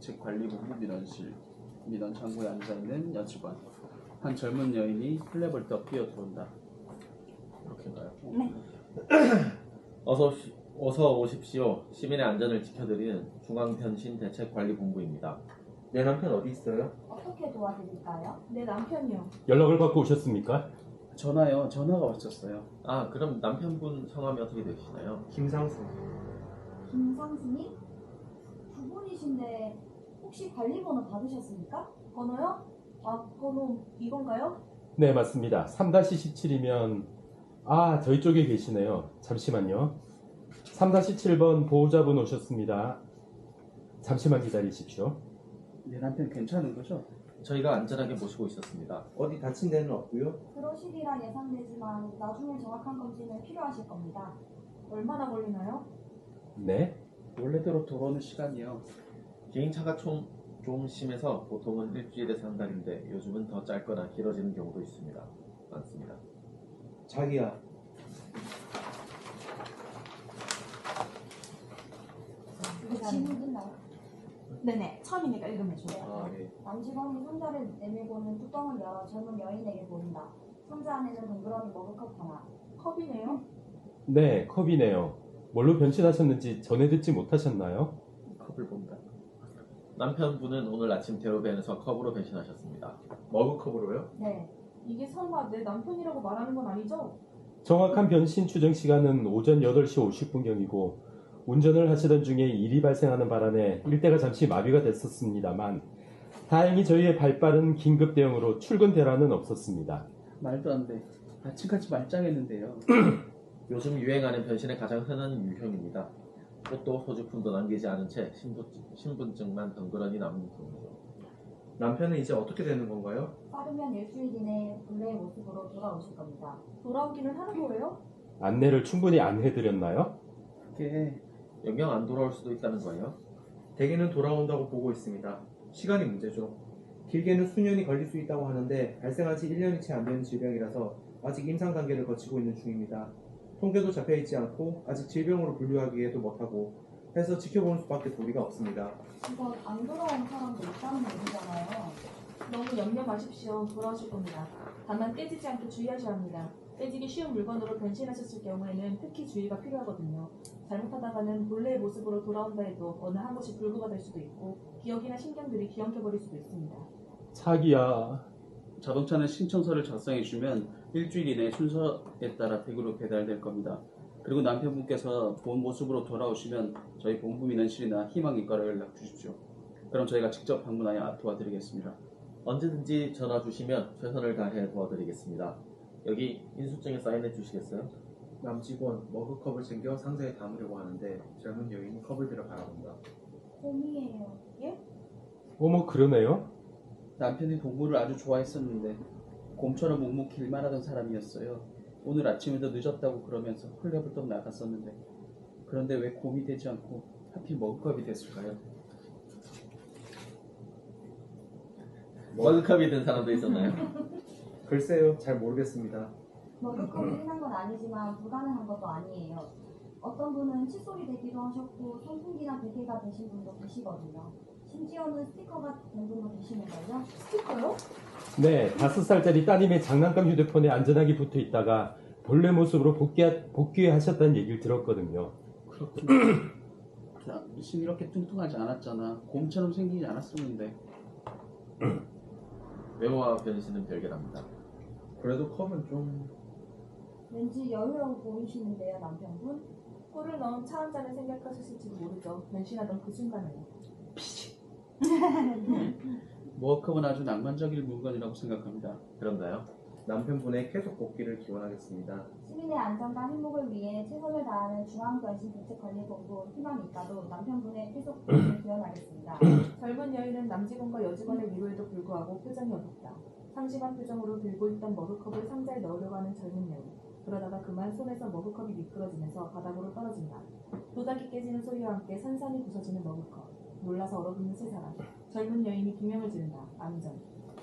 대책관리본부 민원 창구에 앉아있는 여직원. 한 젊은 여인이 플랩을 떠 뛰어 들어온다. 그렇게인가요? 네. 어서 오십시오. 시민의 안전을 지켜드리는 중앙변신대책관리본부입니다. 내 남편 어디 있어요? 어떻게 도와드릴까요? 내 남편이요. 연락을 받고 오셨습니까? 전화가 왔었어요. 아, 그럼 남편분 성함이 어떻게 되시나요? 김상수. 김상순이? 두 분이신데 혹시 관리번호 받으셨습니까? 번호요? 아, 번호 이건가요? 네, 맞습니다. 3-17이면 저희 쪽에 계시네요. 잠시만요. 3-7번 보호자분 오셨습니다. 잠시만 기다리십시오. 내 남편 괜찮은 거죠? 저희가 안전하게 모시고 있었습니다. 어디 다친 데는 없고요. 그러시리라 예상되지만 나중에 정확한 검진은 필요하실 겁니다. 얼마나 걸리나요? 네. 원래대로 돌아오는 시간이요. 개인차가 좀 심해서 보통은 일주일에서 한 달인데 요즘은 더 짧거나 길어지는 경우도 많습니다. 자기야. 질문 끝나요? 네네. 처음이니까 읽으면 좋아요. 아, 예. 남직원이 상자를 내밀고는 뚜껑을 열어 젊은 여인에게 보인다. 상자 안에는 동그라미 머그컵 하나. 컵이네요. 네, 컵이네요. 뭘로 변신하셨는지 전해 듣지 못하셨나요? 컵을 본다. 남편분은 오늘 아침 대로변에서 컵으로 변신하셨습니다. 머그컵으로요? 네. 이게 설마 내 남편이라고 말하는 건 아니죠? 정확한 변신 추정 시간은 오전 8시 50분경이고 운전을 하시던 중에 일이 발생하는 바람에 일대가 잠시 마비가 됐었습니다만 다행히 저희의 발빠른 긴급 대응으로 출근 대란은 없었습니다. 말도 안 돼. 아침까지 말짱했는데요. 요즘 유행하는 변신의 가장 흔한 유형입니다. 옷도 소지품도 남기지 않은 채 신분증만 덩그러니 남는 경우죠. 남편은 이제 어떻게 되는 건가요? 빠르면 일주일 이내에 본래의 모습으로 돌아오실 겁니다. 돌아오기는 하는 거예요? 안내를 충분히 안 해드렸나요? 그게 영영 안 돌아올 수도 있다는 거예요. 대개는 돌아온다고 보고 있습니다. 시간이 문제죠. 길게는 수년이 걸릴 수 있다고 하는데 발생한 지 1년이 채 안 되는 질병이라서 아직 임상 단계를 거치고 있는 중입니다. 통계도 잡혀있지 않고 아직 질병으로 분류하기에도 못하고 해서 지켜보는 수밖에 도리가 없습니다. 이건 안 돌아온 사람도 있다는 얘기잖아요. 너무 염려 마십시오. 돌아오실 겁니다. 다만 깨지지 않게 주의하셔야 합니다. 깨지기 쉬운 물건으로 변신하셨을 경우에는 특히 주의가 필요하거든요. 잘못하다가는 본래의 모습으로 돌아온다 해도 어느 한 곳이 불구가 될 수도 있고 기억이나 신경들이 뒤엉켜버릴 수도 있습니다. 자기야. 자동차는 신청서를 작성해주면 일주일 이내에 순서에 따라 댁으로 배달될 겁니다. 그리고 남편분께서 본 모습으로 돌아오시면 저희 본부 민원실이나 희망인과로 연락 주십시오. 그럼 저희가 직접 방문하여 도와드리겠습니다. 언제든지 전화 주시면 최선을 다해 도와드리겠습니다. 여기 인수증에 사인해 주시겠어요? 남직원 머그컵을 챙겨 상자에 담으려고 하는데 젊은 여인이 컵을 들어 바라본다. 곰이에요. 예? 어머, 그러네요. 남편이 동물을 아주 좋아했었는데 곰처럼 묵묵히 일만 하던 사람이었어요. 오늘 아침에도 늦었다고 그러면서 홀레벌떡 나갔었는데 그런데 왜 곰이 되지 않고 하필 머그컵이 됐을까요? 머그컵이 된 사람도 있었나요? 글쎄요, 잘 모르겠습니다. 머그컵이 흔한 건 아니지만 불가능한 것도 아니에요. 어떤 분은 칫솔이 되기도 하셨고 선풍기나 베개가 되신 분도 계시거든요. 심지어는 스티커가 된 분도 계시는걸요? 스티커요? 네, 5살짜리 따님의 장난감 휴대폰에 안전하게 붙어 있다가 본래 모습으로 복귀하셨다는 얘기를 들었거든요. 그렇구나. 무슨 이렇게 뚱뚱하지 않았잖아. 곰처럼 생기지 않았었는데. 외모와 변신은 별개랍니다. 그래도 컵은 좀... 왠지 여유로워 보이시는데요, 남편분? 꿀을 넣은 차 한 잔을 생각하셨을지도 모르죠. 변신하던 그 순간에요. 머그컵은 아주 낭만적인 물건이라고 생각합니다. 그런가요? 남편분의 계속 복귀를 기원하겠습니다. 시민의 안전과 행복을 위해 최선을 다하는 중앙변신대책관리본부 희망이과도 남편분의 계속 복귀를 기원하겠습니다. 젊은 여인은 남직원과 여직원의 위로에도 불구하고 표정이 어둡다. 상심한 표정으로 들고 있던 머그컵을 상자에 넣으려고 하는 젊은 여인. 그러다가 그만 손에서 머그컵이 미끄러지면서 바닥으로 떨어진다. 도자기 깨지는 소리와 함께 산산이 부서지는 머그컵. 놀라서 얼어붙는 세 사람. 젊은 여인이 비명을 지른다. 안전.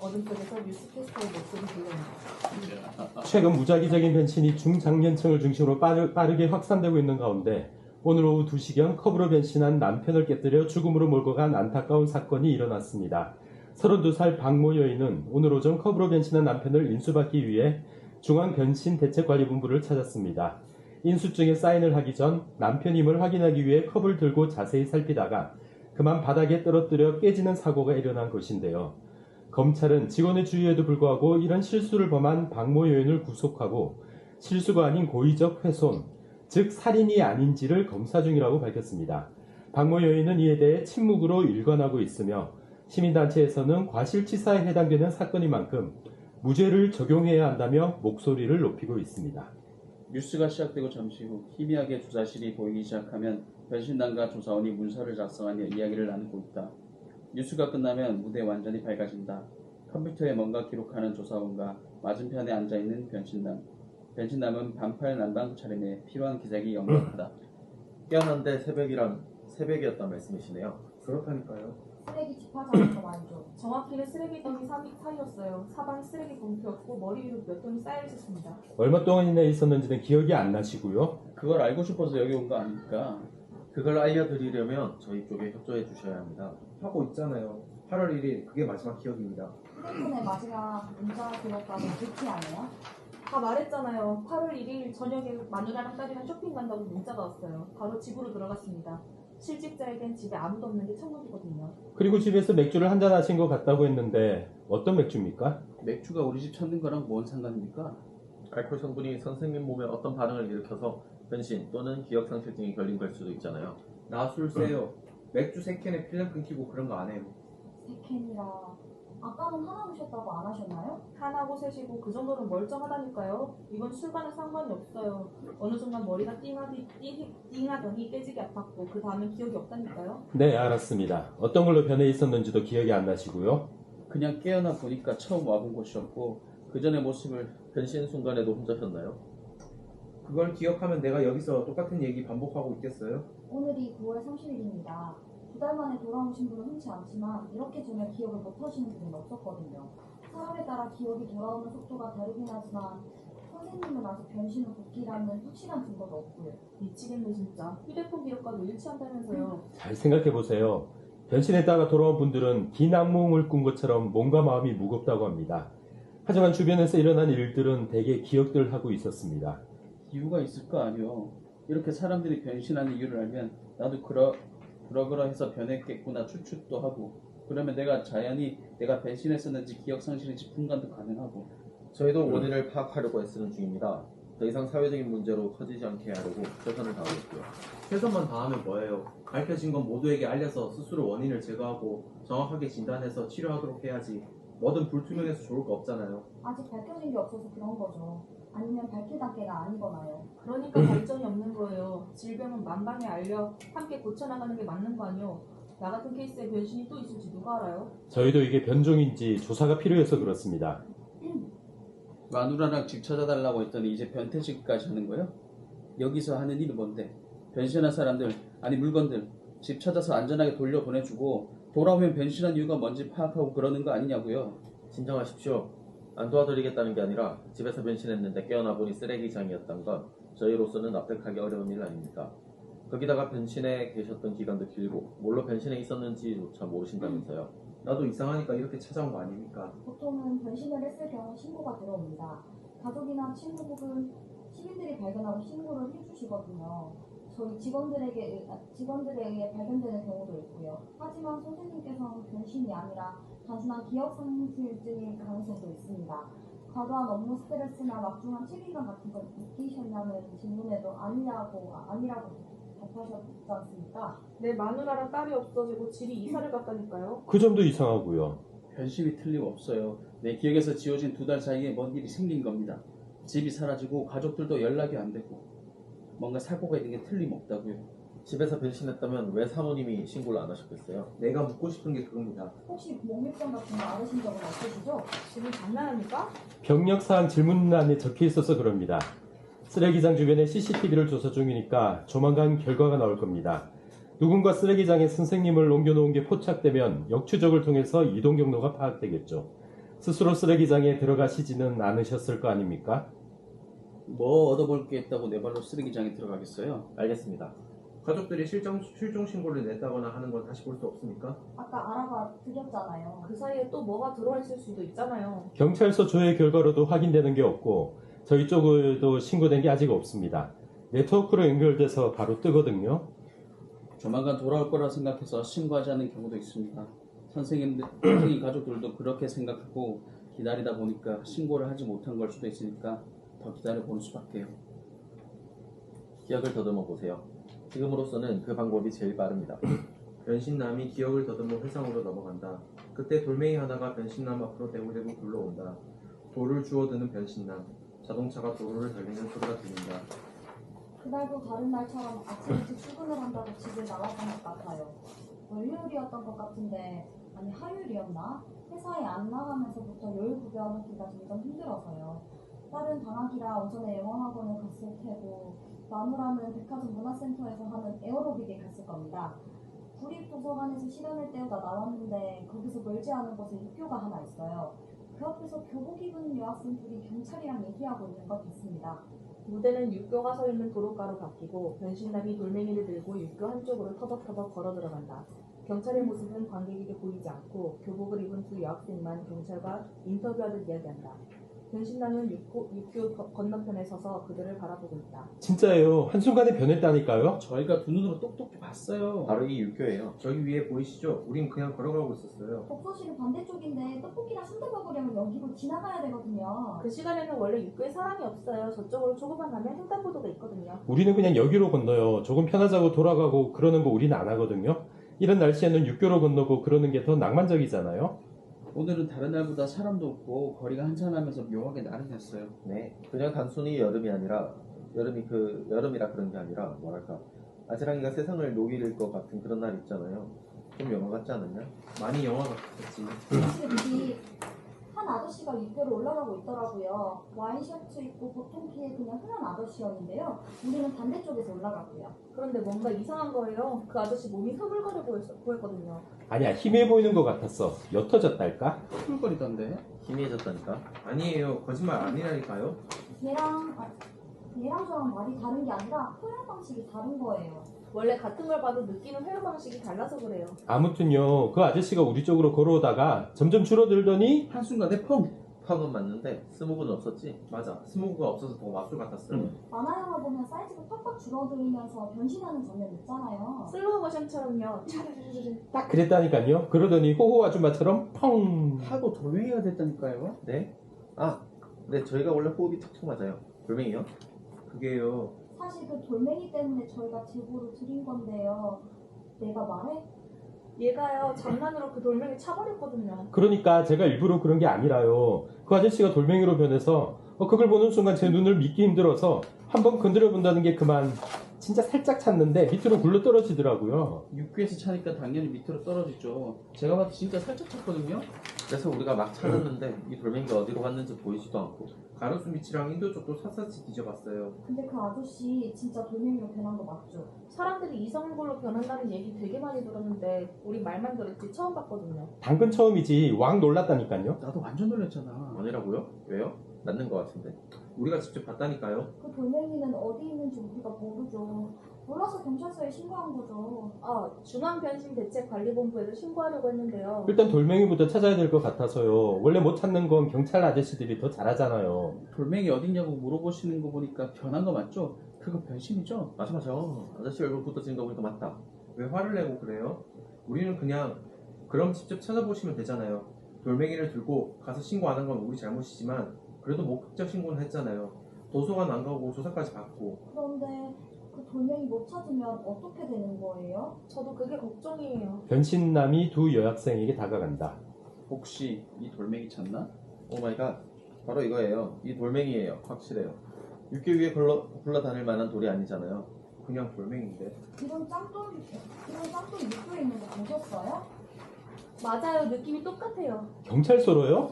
어둠 속에서 뉴스캐스터의 목소리 들려온다. 최근 무작위적인 변신이 중장년층을 중심으로 빠르게 확산되고 있는 가운데 오늘 오후 2시경 컵으로 변신한 남편을 깨뜨려 죽음으로 몰고 간 안타까운 사건이 일어났습니다. 32살 박모 여인은 오늘 오전 컵으로 변신한 남편을 인수받기 위해 중앙변신대책관리본부를 찾았습니다. 인수증에 사인을 하기 전 남편임을 확인하기 위해 컵을 들고 자세히 살피다가 그만 바닥에 떨어뜨려 깨지는 사고가 일어난 것인데요. 검찰은 직원의 주의에도 불구하고 이런 실수를 범한 박모 여인을 구속하고 실수가 아닌 고의적 훼손, 즉 살인이 아닌지를 검사 중이라고 밝혔습니다. 박모 여인은 이에 대해 침묵으로 일관하고 있으며 시민단체에서는 과실치사에 해당되는 사건인 만큼 무죄를 적용해야 한다며 목소리를 높이고 있습니다. 뉴스가 시작되고 잠시 후 희미하게 조사실이 보이기 시작하면 변신단과 조사원이 문서를 작성하며 이야기를 나누고 있다. 뉴스가 끝나면 무대 완전히 밝아진다. 컴퓨터에 뭔가 기록하는 조사원과 맞은편에 앉아있는 변신남. 변신남은 반팔 난방 차림에 필요한 기색이 역력하다. 깨어난데 새벽이었단 말씀이시네요. 그렇다니까요. 쓰레기 집화장에서 말이죠. 정확히는 쓰레기 더미 사이였어요. 사방 쓰레기 봉투였고 머리 위로 몇 돈이 쌓여 있었습니다. 얼마 동안이나 있었는지는 기억이 안 나시고요. 그걸 알고 싶어서 여기 온 거 아닙니까? 그걸 알려드리려면 저희 쪽에 협조해 주셔야 합니다. 하고 있잖아요. 8월 1일 그게 마지막 기억입니다. 휴대폰의 마지막 문자 기록과는 일치하네요. 다 말했잖아요. 8월 1일 저녁에 마누라랑 딸이랑 쇼핑 간다고 문자가 왔어요. 바로 집으로 들어갔습니다. 실직자에겐 집에 아무도 없는 게 천국이거든요. 그리고 집에서 맥주를 한잔 하신 것 같다고 했는데 어떤 맥주입니까? 맥주가 우리 집 찾는 거랑 뭔 상관입니까? 알코올 성분이 선생님 몸에 어떤 반응을 일으켜서 변신 또는 기억상실증이 걸린 걸 수도 있잖아요. 나 술 세요. 맥주 3캔에 필름 끊기고 그런 거 안 해요. 세 캔이라. 아까는 하나 드셨다고 안 하셨나요? 하나고 셋이고 그 정도는 멀쩡하다니까요. 이건 술과는 상관이 없어요. 어느 순간 머리가 띵하더니 깨지게 아팠고 그 다음엔 기억이 없다니까요. 네, 알았습니다. 어떤 걸로 변해 있었는지도 기억이 안 나시고요. 그냥 깨어나 보니까 처음 와본 곳이었고 그 전의 모습을 변신 순간에도 혼자셨나요? 그걸 기억하면 내가 여기서 똑같은 얘기 반복하고 있겠어요? 오늘이 9월 30일입니다. 2달 만에 돌아오신 분은 흔치 않지만 이렇게 전혀 기억을 못하시는 분은 없었거든요. 사람에 따라 기억이 돌아오는 속도가 다르긴 하지만 선생님은 아직 변신은 복귀라는 확실한 증거도 없고요. 미치겠네 진짜. 휴대폰 기록과도 일치한다면서요. 잘 생각해보세요. 변신했다가 돌아온 분들은 긴 악몽을 꾼 것처럼 몸과 마음이 무겁다고 합니다. 하지만 주변에서 일어난 일들은 대개 기억들 하고 있었습니다. 이유가 있을 거 아니오. 이렇게 사람들이 변신하는 이유를 알면 나도 그러해서 변했겠구나 추측도 하고 그러면 내가 자연히 내가 변신했었는지 기억상실인지 분간도 가능하고. 저희도 원인을 파악하려고 애쓰는 중입니다. 더 이상 사회적인 문제로 커지지 않게 하려고 최선을 다하고 있고요. 최선만 다하면 뭐예요? 밝혀진 건 모두에게 알려서 스스로 원인을 제거하고 정확하게 진단해서 치료하도록 해야지. 뭐든 불투명해서 좋을 거 없잖아요. 아직 밝혀진 게 없어서 그런 거죠. 아니면 밝힐 단계가 아니거나요. 그러니까 발전이 없는 거예요. 질병은 만방에 알려 함께 고쳐나가는 게 맞는 거 아니요. 나 같은 케이스에 변신이 또 있을지 누가 알아요? 저희도 이게 변종인지 조사가 필요해서 그렇습니다. 마누라랑 집 찾아달라고 했더니 이제 변태짓기까지 하는 거예요? 여기서 하는 일은 뭔데? 변신한 사람들, 아니 물건들 집 찾아서 안전하게 돌려보내주고 돌아오면 변신한 이유가 뭔지 파악하고 그러는 거 아니냐고요. 진정하십시오. 안 도와드리겠다는 게 아니라 집에서 변신했는데 깨어나 보니 쓰레기장이었던 건 저희로서는 납득하기 어려운 일 아닙니까? 거기다가 변신해 계셨던 기간도 길고 뭘로 변신해 있었는지조차 모르신다면서요. 나도 이상하니까 이렇게 찾아온 거 아닙니까? 보통은 변신을 했을 경우 신고가 들어옵니다. 가족이나 친구 혹은 시민들이 발견하고 신고를 해주시거든요. 저희 직원들에 의해 발견되는 경우도 있고요. 하지만 선생님께서는 변신이 아니라 단순한 기억상실증일 가능성도 있습니다. 과도한 업무 스트레스나 막중한 책임감 같은 걸 느끼셨냐는 질문에도 아니라고 답하셨지 않습니까? 내 마누라랑 딸이 없어지고 질이 이사를 갔다니까요. 그 점도 이상하고요. 변심이 틀림없어요. 내 기억에서 지워진 2달 사이에 뭔 일이 생긴 겁니다. 집이 사라지고 가족들도 연락이 안 되고 뭔가 사고가 있는 게 틀림없다고요. 집에서 변신했다면 왜 사모님이 신고를 안 하셨겠어요? 내가 묻고 싶은 게 그겁니다. 혹시 목밀증 같은 거 앓으신 적은 없으시죠? 지금 장난합니까? 병력사항 질문란에 적혀 있어서 그럽니다. 쓰레기장 주변에 CCTV를 조사 중이니까 조만간 결과가 나올 겁니다. 누군가 쓰레기장에 선생님을 옮겨놓은 게 포착되면 역추적을 통해서 이동 경로가 파악되겠죠. 스스로 쓰레기장에 들어가시지는 않으셨을 거 아닙니까? 뭐 얻어볼 게 있다고 내 발로 쓰레기장에 들어가겠어요? 알겠습니다. 가족들이 실종 신고를 냈다거나 하는 건 다시 볼 수 없습니까? 아까 알아봐 드렸잖아요. 그 사이에 또 뭐가 들어있을 수도 있잖아요. 경찰서 조회 결과로도 확인되는 게 없고 저희 쪽에도 신고된 게 아직 없습니다. 네트워크로 연결돼서 바로 뜨거든요. 조만간 돌아올 거라 생각해서 신고하지 않는 경우도 있습니다. 선생님 가족들도 그렇게 생각하고 기다리다 보니까 신고를 하지 못한 걸 수도 있으니까 더 기다려보는 수밖에요. 기억을 더듬어 보세요. 지금으로서는 그 방법이 제일 빠릅니다. 변신남이 기억을 더듬어 회상으로 넘어간다. 그때 돌멩이 하나가 변신남 앞으로 대구대구 굴러온다. 돌을 주워드는 변신남. 자동차가 도로를 달리는 소리가 들린다. 그날도 다른 날처럼 아침 일찍 출근을 한다고 집을 나왔던 것 같아요. 월요일이었던 것 같은데, 아니 화요일이었나? 회사에 안 나가면서부터 요일 구별하기가 점점 힘들어서요. 딸은 방학이라 오전에 영어학원을 갔을 테고 마누라는 백화점 문화센터에서 하는 에어로빅에 갔을 겁니다. 구립도서관에서 시간을 때우다 나왔는데 거기서 멀지 않은 곳에 육교가 하나 있어요. 그 앞에서 교복 입은 여학생 둘이 경찰이랑 얘기하고 있는 걸 봤습니다. 무대는 육교가 서 있는 도로가로 바뀌고 변신남이 돌멩이를 들고 육교 한쪽으로 터벅터벅 걸어 들어간다. 경찰의 모습은 관객에게 보이지 않고 교복을 입은 두 여학생만 경찰과 인터뷰하듯 이야기한다. 변신남은 육교 건너편에 서서 그들을 바라보고 있다. 진짜예요. 한순간에 변했다니까요. 저희가 두 눈으로 똑똑히 봤어요. 바로 이 육교예요. 저기 위에 보이시죠? 우린 그냥 걸어가고 있었어요. 독서실은 반대쪽인데 떡볶이나 순대 먹으려면 여기로 지나가야 되거든요. 그 시간에는 원래 육교에 사람이 없어요. 저쪽으로 조금만 가면 횡단보도가 있거든요. 우리는 그냥 여기로 건너요. 조금 편하자고 돌아가고 그러는 거 우리는 안 하거든요. 이런 날씨에는 육교로 건너고 그러는 게 더 낭만적이잖아요. 오늘은 다른 날보다 사람도 없고 거리가 한산하면서 묘하게 나른했어요. 네, 그냥 단순히 여름이 아니라 여름이라 그런 게 아니라 뭐랄까 아지랑이가 세상을 녹일 것 같은 그런 날 있잖아요. 좀 영화 같지 않았냐? 많이 영화 같았지. 사실 여기 한 아저씨가 육교로 올라가고 있더라고요. 와인셔츠 입고 보통 키에 그냥 흔한 아저씨였는데요. 우리는 반대쪽에서 올라갔고요. 그런데 뭔가 이상한 거예요. 그 아저씨 몸이 흐물거려 보였거든요. 아니야, 힘해 보이는 것 같았어. 옅어졌달까? 쿨거리던데. 희미해졌다니까. 아니에요. 거짓말 아니라니까요. 얘랑 저랑 말이 다른 게 아니라 표현 방식이 다른 거예요. 원래 같은 걸 봐도 느끼는 회로 방식이 달라서 그래요. 아무튼요, 그 아저씨가 우리 쪽으로 걸어오다가 점점 줄어들더니 한순간에 펑! 펑은 맞는데 스모그는 없었지? 맞아. 스모그가 없어서 더 맛술 같았어요. 만화 영화 보면 사이즈가 팍팍 줄어들면서 변신하는 장면 있잖아요. 슬로우 모션처럼요. 차르르르르. 딱 그랬다니까요. 그러더니 호호 아줌마처럼 펑! 하고 돌멩이가 됐다니까요. 네? 네, 저희가 원래 호흡이 척척 맞아요. 돌멩이요? 그게요. 사실 그 돌멩이 때문에 저희가 제보를 드린 건데요. 내가 말해? 얘가요 장난으로 그 돌멩이 차버렸거든요. 그러니까 제가 일부러 그런 게 아니라요. 그 아저씨가 돌멩이로 변해서 그걸 보는 순간 제 눈을 믿기 힘들어서 한번 건드려 본다는 게 그만. 진짜 살짝 찼는데 밑으로 굴러 떨어지더라고요. 육교에서 차니까 당연히 밑으로 떨어지죠. 제가 봐도 진짜 살짝 찼거든요. 그래서 우리가 막 찾았는데 이 돌멩이가 어디로 갔는지 보이지도 않고. 가로수 밑이랑 인도 쪽도 샅샅이 뒤져봤어요. 근데 그 아저씨 진짜 돌멩이로 변한 거 맞죠? 사람들이 이성물로 변한다는 얘기 되게 많이 들었는데 우리 말만 들었지 처음 봤거든요. 당근 처음이지 왕 놀랐다니까요. 나도 완전 놀랐잖아. 아니라고요? 왜요? 맞는 것 같은데. 우리가 직접 봤다니까요. 그 돌멩이는 어디 있는지 우리가 모르죠. 몰라서 경찰서에 신고한 거죠. 중앙변신대책관리본부에도 신고하려고 했는데요. 일단 돌멩이부터 찾아야 될 것 같아서요. 원래 못 찾는 건 경찰 아저씨들이 더 잘하잖아요. 돌멩이 어딨냐고 물어보시는 거 보니까 변한 거 맞죠? 그거 변신이죠? 맞아. 아저씨 얼굴 붙어진 거 보니까 맞다. 왜 화를 내고 그래요? 우리는 그냥 그럼 직접 찾아보시면 되잖아요. 돌멩이를 들고 가서 신고 안 한 건 우리 잘못이지만 그래도 목격자 신고는 했잖아요. 도서관 안 가고 조사까지 받고. 그런데 그 돌멩이 못 찾으면 어떻게 되는 거예요? 저도 그게 걱정이에요. 변신남이 두 여학생에게 다가간다. 혹시 이 돌멩이 찾나? 오 마이 갓. 바로 이거예요. 이 돌멩이에요. 확실해요. 육교 위에 굴러다닐 만한 돌이 아니잖아요. 그냥 돌멩이인데. 이런 짱돌 육교에 있는 거 보셨어요? 맞아요. 느낌이 똑같아요. 경찰서로요?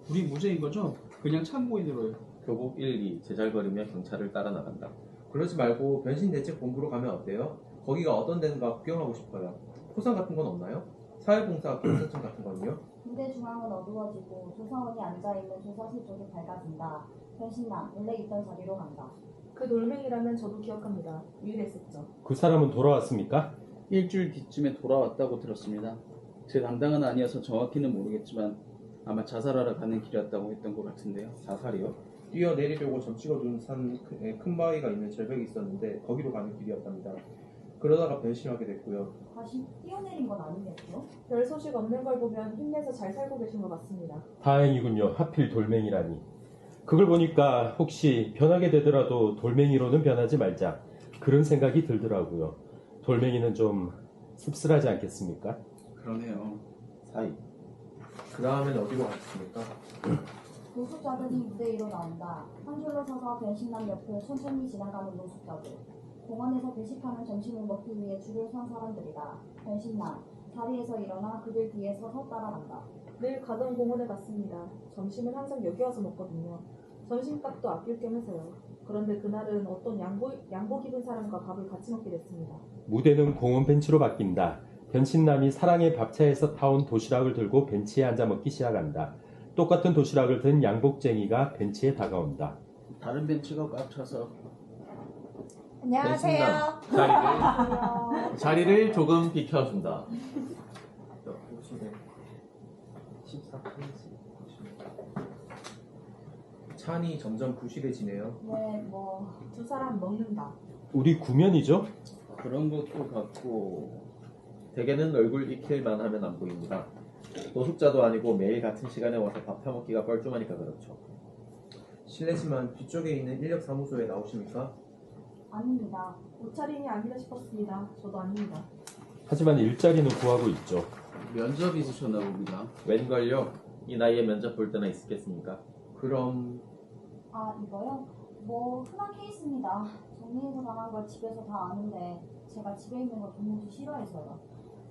우리 무죄인 거죠? 그냥 참고인으로요. 교복 1, 2 제잘거리며 경찰을 따라 나간다. 그러지 말고 변신대책본부로 가면 어때요? 거기가 어떤 데인가 구경하고 싶어요. 포상 같은 건 없나요? 사회봉사 경찰청 같은 거는요? 무대 중앙은 어두워지고 조사원이 앉아있는 조사실 쪽이 밝아진다. 변신남 원래 있던 자리로 간다. 그 돌멩이라면 저도 기억합니다. 유일했었죠. 그 사람은 돌아왔습니까? 일주일 뒤쯤에 돌아왔다고 들었습니다. 제 담당은 아니어서 정확히는 모르겠지만 아마 자살하러 가는 길이었다고 했던 것 같은데요. 자살이요? 뛰어내리려고 점 찍어둔 산 큰 바위가 있는 절벽이 있었는데 거기로 가는 길이었답니다. 그러다가 변심하게 됐고요. 다시 뛰어내린 건 아니겠죠? 별 소식 없는 걸 보면 힘내서 잘 살고 계신 것 같습니다. 다행이군요. 하필 돌멩이라니. 그걸 보니까 혹시 변하게 되더라도 돌멩이로는 변하지 말자. 그런 생각이 들더라고요. 돌멩이는 좀 씁쓸하지 않겠습니까? 그러네요. 사이. 그 다음엔 어디로 갔습니까? 노숙자들이 무대 위로 나온다. 한 줄로 서서 변신남 옆을 천천히 지나가는 노숙자들. 공원에서 배식하는 점심을 먹기 위해 줄을 선 사람들이다. 변신남, 자리에서 일어나 그들 뒤에 서서 따라간다. 늘 가던 공원에 갔습니다. 점심은 항상 여기 와서 먹거든요. 점심값도 아낄 겸 해서요. 그런데 그날은 어떤 양복 입은 사람과 밥을 같이 먹게 됐습니다. 무대는 공원 벤치로 바뀐다. 변신남이 사랑의 밥차에서 타온 도시락을 들고 벤치에 앉아 먹기 시작한다. 똑같은 도시락을 든 양복쟁이가 벤치에 다가온다. 다른 벤치가 꽉 차서 안녕하세요. 자리를 조금 비켜준다. 14페이지. 찬이 점점 부실해지네요. 네, 뭐 두 사람 먹는다. 우리 구면이죠? 그런 것도 같고 대개는 얼굴 익힐만 하면 안 보입니다. 노숙자도 아니고 매일 같은 시간에 와서 밥 해먹기가 뻘쭘하니까 그렇죠. 실례지만 뒤쪽에 있는 인력사무소에 나오십니까? 아닙니다. 옷차림이 아니다 싶었습니다. 저도 아닙니다. 하지만 일자리는 구하고 있죠. 면접 있으셨나 봅니다. 웬걸요? 이 나이에 면접 볼 때나 있었겠습니까? 그럼 아, 이거요? 뭐 흔한 케이스입니다. 정리해서 당한 걸 집에서 다 아는데 제가 집에 있는 걸 도무지 싫어해서요.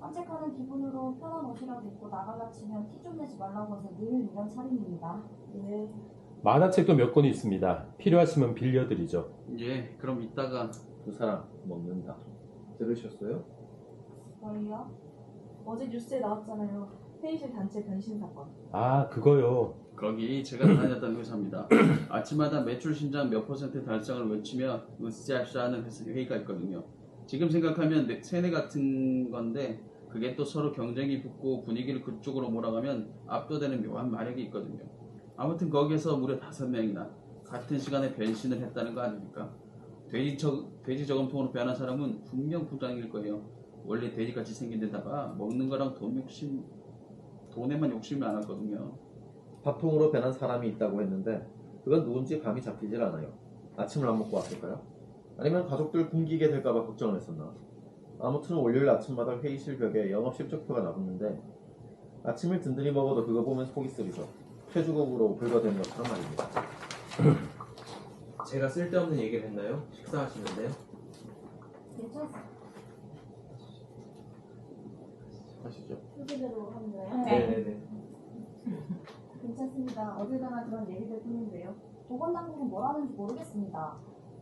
산책하는 기분으로 편한 옷이라도 입고 나갈라 치면 티 좀 내지 말라고 해서 늘 이런 차림입니다. 네. 만화책도 몇 권 있습니다. 필요하시면 빌려드리죠. 예, 그럼 이따가 두 사람 먹는다. 들으셨어요? 뭘요? 어제 뉴스에 나왔잖아요. 회의실 단체 변신 사건. 아, 그거요. 거기 제가 다녔던 회사입니다. 아침마다 매출 신장 몇 퍼센트 달성을 외치며 으쌰으쌰하는 회의가 있거든요. 지금 생각하면 세뇌 같은 건데 그게 또 서로 경쟁이 붙고 분위기를 그쪽으로 몰아가면 압도되는 묘한 마력이 있거든요. 아무튼 거기에서 무려 5명이나 같은 시간에 변신을 했다는 거 아닙니까? 돼지 저금통으로 변한 사람은 분명 부장일 거예요. 원래 돼지같이 생긴 데다가 먹는 거랑 돈에만 욕심이 많았거든요. 밥통으로 변한 사람이 있다고 했는데 그건 누군지 감이 잡히질 않아요. 아침을 안 먹고 왔을까요? 아니면 가족들 굶기게 될까봐 걱정을 했었나? 아무튼 월요일 아침마다 회의실 벽에 영업 실적표가 나붙는데 아침을 든든히 먹어도 그거 보면 속이 쓰리죠. 퇴주국으로 긁어대는 것처럼 말입니다. 제가 쓸데없는 얘기를 했나요? 식사하시는데. 괜찮습니다. 하시죠. 표기대로 하는 거예요? 네네네. 괜찮습니다. 어딜 가나 그런 얘기들 뿐인데요. 보건당국은 뭘 하는지 모르겠습니다.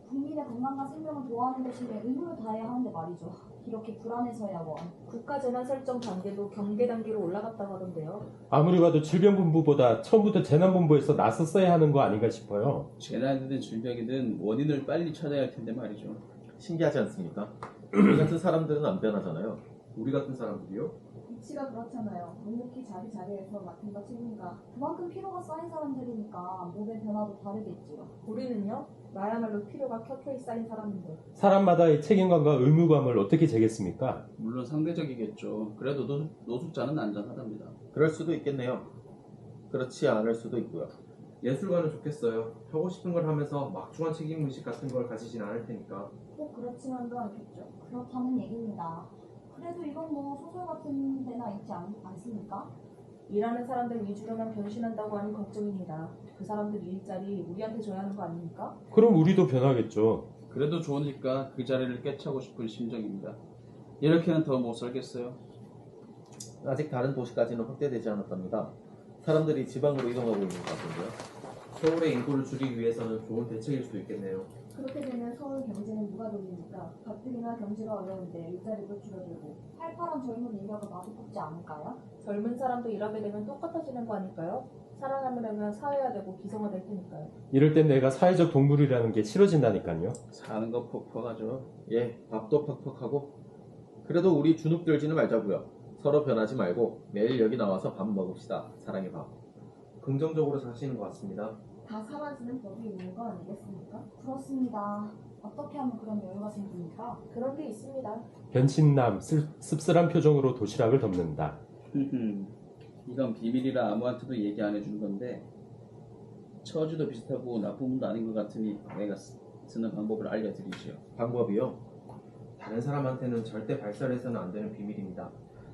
국민의 건강과 생명을 보호하는 대신에 의무를 다해야 하는데 말이죠. 이렇게 불안해서야 뭐. 국가재난 설정 단계도 경계 단계로 올라갔다고 하던데요. 아무리 봐도 질병본부보다 처음부터 재난본부에서 나섰어야 하는 거 아닌가 싶어요. 재난이든 질병이든 원인을 빨리 찾아야 할 텐데 말이죠. 신기하지 않습니까? 우리 같은 사람들은 안 변하잖아요. 우리 같은 사람들이요? 위치가 그렇잖아요. 묵묵히 자리에서 맡은 바 책임과 그만큼 피로가 쌓인 사람들이니까 몸의 변화도 다르겠지요. 우리는요? 나야말로 필요가 켜켜이 쌓인 사람인데. 사람마다의 책임감과 의무감을 어떻게 재겠습니까? 물론 상대적이겠죠. 그래도 노숙자는 안전하답니다. 그럴 수도 있겠네요. 그렇지 않을 수도 있고요. 예술가는 좋겠어요. 하고 싶은 걸 하면서 막중한 책임의식 같은 걸 가지진 않을 테니까. 꼭 그렇지만도 않겠죠. 그렇다는 얘기입니다. 그래도 이건 뭐 소설 같은 데나 있지 않습니까? 일하는 사람들 위주로만 변신한다고 하니 걱정입니다. 그 사람들 일자리 우리한테 줘야 하는 거 아닙니까? 그럼 우리도 변하겠죠. 그래도 좋으니까 그 자리를 꿰차고 싶은 심정입니다. 이렇게는 더 못 살겠어요. 아직 다른 도시까지는 확대되지 않았답니다. 사람들이 지방으로 이동하고 있는 것 같은데요. 서울의 인구를 줄이기 위해서는 좋은 대책일 수도 있겠네요. 그렇게 되면 서울 경제는 누가 돌립니까? 가뜩이나 경제가 어려운데 일자리도 줄어들고 팔팔한 젊은 인력을 마주 뽑지 않을까요? 젊은 사람도 일하게 되면 똑같아지는 거 아닐까요? 사랑하면 사회화되고 기성화될 테니까요. 이럴 땐 내가 사회적 동물이라는 게 싫어진다니까요. 사는 거 퍽퍽하죠. 예, 밥도 퍽퍽하고. 그래도 우리 주눅 들지는 말자고요. 서로 변하지 말고 매일 여기 나와서 밥 먹읍시다. 사랑의 밥. 긍정적으로 사시는 것 같습니다. 다 사라지는 법이 있는 거 아니겠습니까? 그렇습니다. 어떻게 하면 그런 여유가 생깁니까? 그런 게 있습니다. 변신남 씁쓸한 표정으로 도시락을 덮는다. 이건 비밀이라 아무한테도 얘기 안 해주는 건데 처지도 비슷하고 나쁜 분도 아닌 것 같으니 내가 쓰는 방법을 알려드리지요. 방법이요? 다른 사람한테는 절대 발설해서는 안 되는 비밀입니다.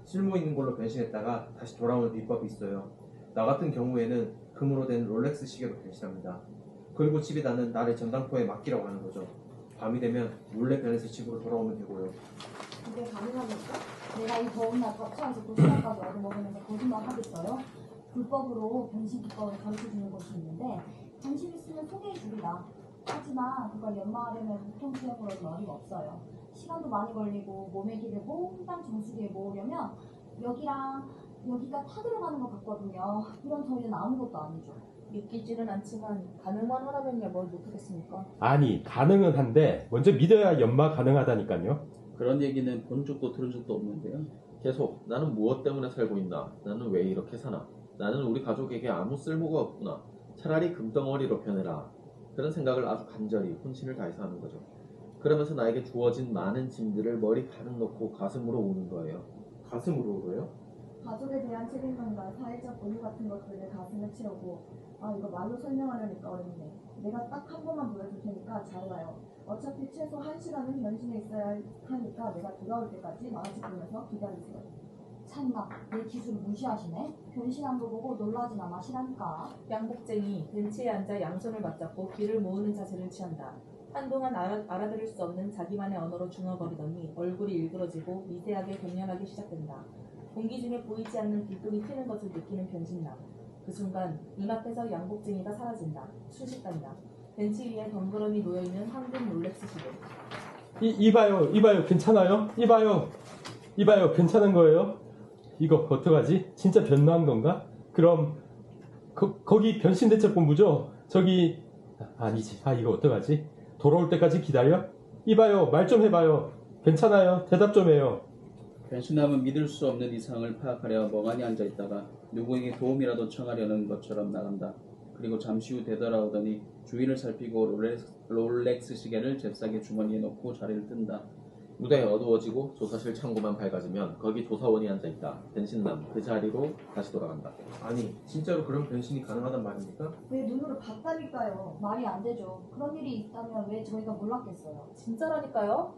쓸모 있는 걸로 변신했다가 다시 돌아오는 비법이 있어요. 나 같은 경우에는 금으로 된 롤렉스 시계로 변신합니다. 그리고 집에다는 나를 전당포에 맡기라고 하는 거죠. 밤이 되면 몰래 변해서 집으로 돌아오면 되고요. 그게 가능합니까? 내가 이 더운 날 벅차에서 도시락까지 얻어먹으면서 거짓말 하겠어요? 불법으로 변신 기법을 가르쳐주는 곳이 있는데 관심 있으면 소개해주리라. 하지만 그걸 연마하려면 보통 수역으로는 어리가 없어요. 시간도 많이 걸리고 몸의 기를 몽땅 정수기에 모으려면 여기가 타들어가는 것 같거든요. 이런 더위는 아무것도 아니죠. 믿기지는 않지만 가능만 하라면야 뭘 못하겠습니까? 아니, 가능은 한데 먼저 믿어야 연마 가능하다니까요. 그런 얘기는 본 적도 들은 적도 없는데요. 계속 나는 무엇 때문에 살고 있나? 나는 왜 이렇게 사나? 나는 우리 가족에게 아무 쓸모가 없구나. 차라리 금덩어리로 변해라. 그런 생각을 아주 간절히 혼신을 다해서 하는 거죠. 그러면서 나에게 주어진 많은 짐들을 머리 가득 넣고 가슴으로 우는 거예요. 가슴으로요? 가족에 대한 책임감과 사회적 의무 같은 것들을 가슴에 채우고 이거 말로 설명하려니까 어렵네. 내가 딱 한 번만 보여줄 테니까 잘 와요. 어차피 최소 1시간은 변신해 있어야 하니까 내가 돌아올 때까지 망치 보면서 기다리세요. 참나, 내 기술을 무시하시네? 변신한 거 보고 놀라지나 마시라니까. 양복쟁이 벤치에 앉아 양손을 맞잡고 귀를 모으는 자세를 취한다. 한동안 알아들을 수 없는 자기만의 언어로 중얼거리더니 얼굴이 일그러지고 미세하게 공연하기 시작된다. 공기 중에 보이지 않는 불똥이 튀는 것을 느끼는 변신남. 그 순간 눈앞에서 양복쟁이가 사라진다. 순식간이다. 벤치 위에 덩그러니 놓여있는 황금 롤렉스 시계. 이봐요, 괜찮아요? 이봐요, 괜찮은 거예요? 이거 어떡하지? 진짜 변화한 건가? 그럼 거기 변신대책본부죠? 저기 아니지. 이거 어떡하지? 돌아올 때까지 기다려? 이봐요, 말 좀 해봐요. 괜찮아요? 대답 좀 해요. 변신남은 믿을 수 없는 이상을 파악하려 멍하니 앉아있다가 누구에게 도움이라도 청하려는 것처럼 나간다. 그리고 잠시 후 되돌아오더니 주위를 살피고 롤렉스 시계를 잽싸게 주머니에 넣고 자리를 뜬다. 무대에 어두워지고 조사실 창고만 밝아지면 거기 조사원이 앉아있다. 변신남 그 자리로 다시 돌아간다. 아니, 진짜로 그런 변신이 가능하단 말입니까? 왜 눈으로 봤다니까요. 말이 안 되죠. 그런 일이 있다면 왜 저희가 몰랐겠어요. 진짜라니까요?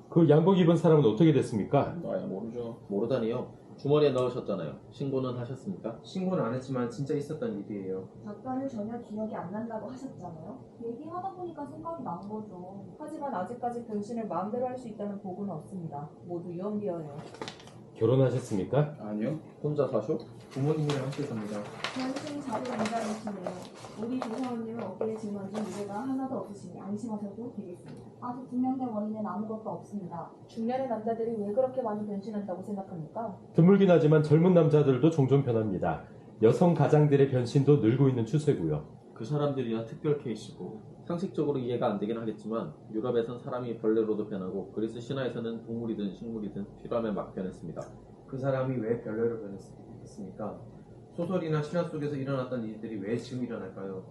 그 양복 입은 사람은 어떻게 됐습니까? 나야 모르죠. 모르다니요. 주머니에 넣으셨잖아요. 신고는 하셨습니까? 신고는 안 했지만 진짜 있었던 일이에요. 작가는 전혀 기억이 안 난다고 하셨잖아요. 얘기하다 보니까 생각이 난 거죠. 하지만 아직까지 변신을 마음대로 할 수 있다는 보고는 없습니다. 모두 유언비어예요. 결혼하셨습니까? 아니요. 혼자 사쇼? 부모님이랑 함께 삽니다. 변신 자리를 인정하시네요. 우리 조사원님은 어깨에 짊어진 무게가 하나도 없으시니 안심하셔도 되겠습니다. 아직 증명된 원인은 아무것도 없습니다. 중년의 남자들이 왜 그렇게 많이 변신한다고 생각합니까? 드물긴 하지만 젊은 남자들도 종종 변합니다. 여성 가장들의 변신도 늘고 있는 추세고요. 그 사람들이야 특별 케이스고. 상식적으로 이해가 안 되긴 하겠지만 유럽에선 사람이 벌레로도 변하고 그리스 신화에서는 동물이든 식물이든 필요하면 막 변했습니다. 그 사람이 왜 별로로 변했습니까? 소설이나 신화 속에서 일어났던 일들이 왜 지금 일어날까요?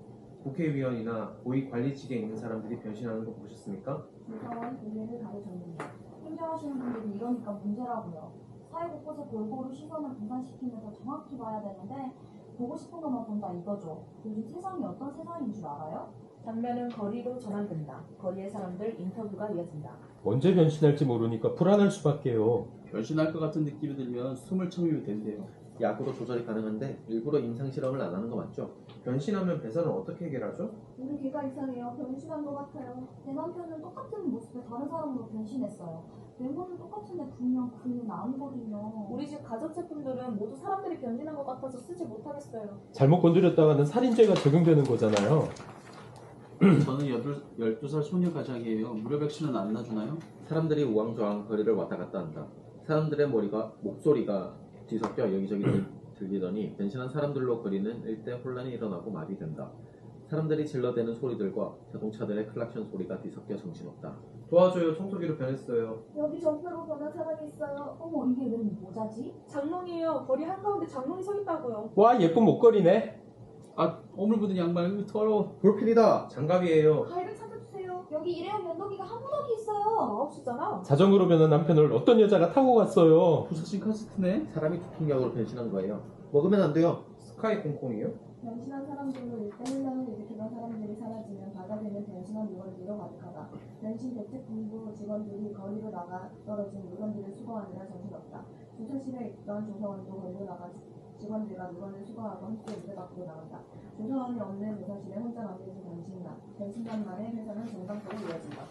국회의원이나 고위 관리직에 있는 사람들이 변신하는 거 보셨습니까? 조사원 고개를 가려줬는데 행정하시는 분들이 이러니까 문제라고요. 사회 곳곳에 골고루 시선을 분산시키면서 정확히 봐야 되는데 보고 싶은 것만 본다 이거죠. 요즘 세상이 어떤 세상인 줄 알아요? 장면은 거리로 전환된다. 거리의 사람들 인터뷰가 이어진다. 언제 변신할지 모르니까 불안할 수밖에요. 변신할 것 같은 느낌이 들면 숨을 참으면 된대요. 약으로 조절이 가능한데 일부러 임상실험을 안 하는 거 맞죠? 변신하면 배설은 어떻게 해결하죠? 우리 걔가 이상해요. 변신한 것 같아요. 내 남편은 똑같은 모습에 다른 사람으로 변신했어요. 외모는 똑같은데 분명 그는 아니거든요. 우리 집 가전제품들은 모두 사람들이 변신한 것 같아서 쓰지 못하겠어요. 잘못 건드렸다가는 살인죄가 적용되는 거잖아요. 저는 12살 소녀 가장이에요. 무료 백신은 안 놔주나요? 사람들이 우왕좌왕 거리를 왔다 갔다 한다. 사람들의 목소리가 뒤섞여 여기저기 들리더니 변신한 사람들로 거리는 일대 혼란이 일어나고 말이 된다. 사람들이 질러대는 소리들과 자동차들의 클락션 소리가 뒤섞여 정신없다. 도와줘요. 청소기로 변했어요. 여기 전표로 변한 사람이 있어요. 어머, 이게 웬 모자지? 장롱이에요. 거리 한가운데 장롱이 서 있다고요. 와, 예쁜 목걸이네. 아, 오물 묻은 양말 더러워. 볼필이다. 장갑이에요. 가위를 찾아주세요. 여기 일회용 면도기가 한 무더기 있어요. 9시잖아. 자전거로 변한 남편을 어떤 여자가 타고 갔어요. 부서진 카스트네. 사람이 투통약으로 변신한 거예요. 먹으면 안 돼요. 스카이 콩콩이요? 변신한 사람들로 일대 혼란을 일으키던 사람들이 사라지면 바다되는 변신한 물건들로 가득하다. 변신 대책본부 직원들이 거리로 나가 떨어진 물건들을 수거하느라 정신없다. 조사실에 있던 조사원도 거리로 나가 직원들과 물건을 수거하고 함께 무대 밖으로 나간다. 조사원이 없는 조사실에 혼자 남겨진 변신남. 변신남만의 회사는 전당포로 이어진다.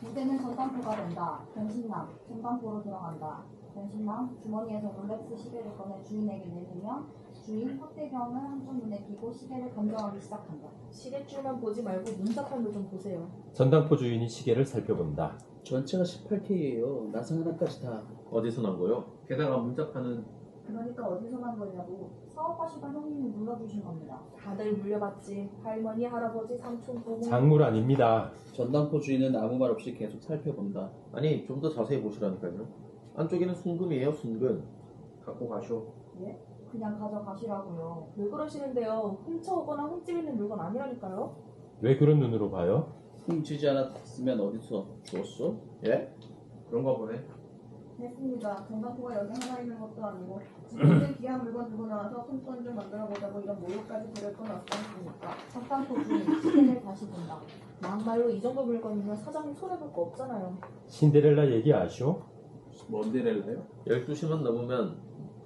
무대는 전당포가 된다. 변신남, 전당포로 들어간다. 변신남, 주머니에서 롤렉스 시계를 꺼내 주인에게 내밀며 주인 확대경을 한쪽 눈에 끼고 시계를 검정하기 시작한다. 시계줄만 보지 말고 문자판도 좀 보세요. 전당포 주인이 시계를 살펴본다. 전체가 18K예요. 나상 하나까지 다. 어디서 난 거요? 게다가 문자판은 그러니까 어디서 난 거냐고 사업하시던 형님이 물러주신 겁니다. 다들 물려받지. 할머니, 할아버지, 삼촌, 고모. 작물 아닙니다. 전당포 주인은 아무 말 없이 계속 살펴본다. 아니 좀 더 자세히 보시라니까요. 안쪽에는 순금이에요. 순금. 갖고 가쇼. 예? 그냥 가져가시라고요. 왜 그러시는데요? 훔쳐오거나 훔집 있는 물건 아니라니까요. 왜 그런 눈으로 봐요? 훔치지 않았으면 어디서 주웠어? 예? 그런가 보네. 됐습니다. 전당포가 여기 하나 있는 것도 아니고 지금은 귀한 물건 들고 나와서 손돈 좀 만들어보자고 이런 모욕까지 부릴 건 없었으니까. 전당포 주인 시계를 다시 본다. 막말로 이 정도 물건이면 사장님 손해볼 거 없잖아요. 신데렐라 얘기 아쇼? 뭔데렐라요?